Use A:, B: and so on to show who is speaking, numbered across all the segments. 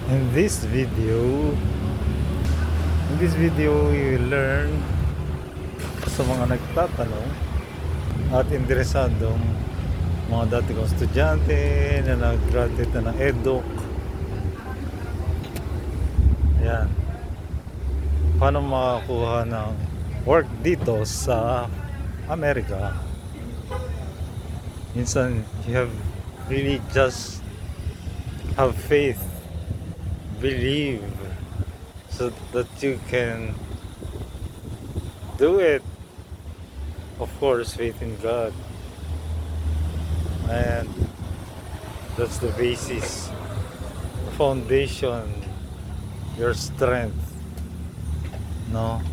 A: In this video, you will learn sa mga nagtatanong at interesadong mga dati kong estudyante na nag-graduate na ng EDUC. Ayan. Paano makakuha ng work dito sa Amerika? Minsan, you have really just have faith, believe, so that you can do it. Of course, faith in God, and that's the basis, the foundation, your strength, no,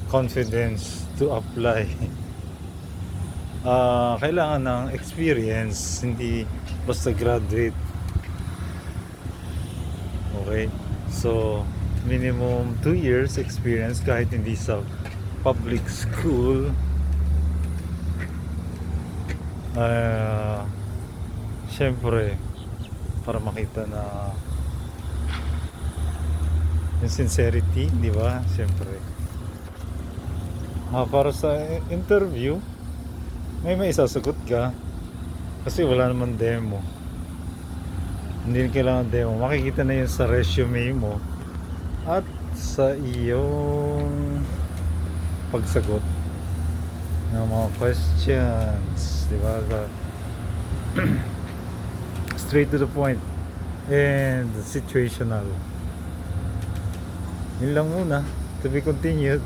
A: confidence to apply. Kailangan ng experience, hindi basta graduate. Okay, so minimum 2 years experience kahit hindi sa public school. Syempre para makita na yung sincerity, di ba? Syempre para sa interview may isasagot ka kasi wala naman demo. Hindi kailangan demo, makikita na yun sa resume mo at sa iyong pagsagot ng mga questions, di ba? Straight to the point and situational. Yun lang muna, to be continued.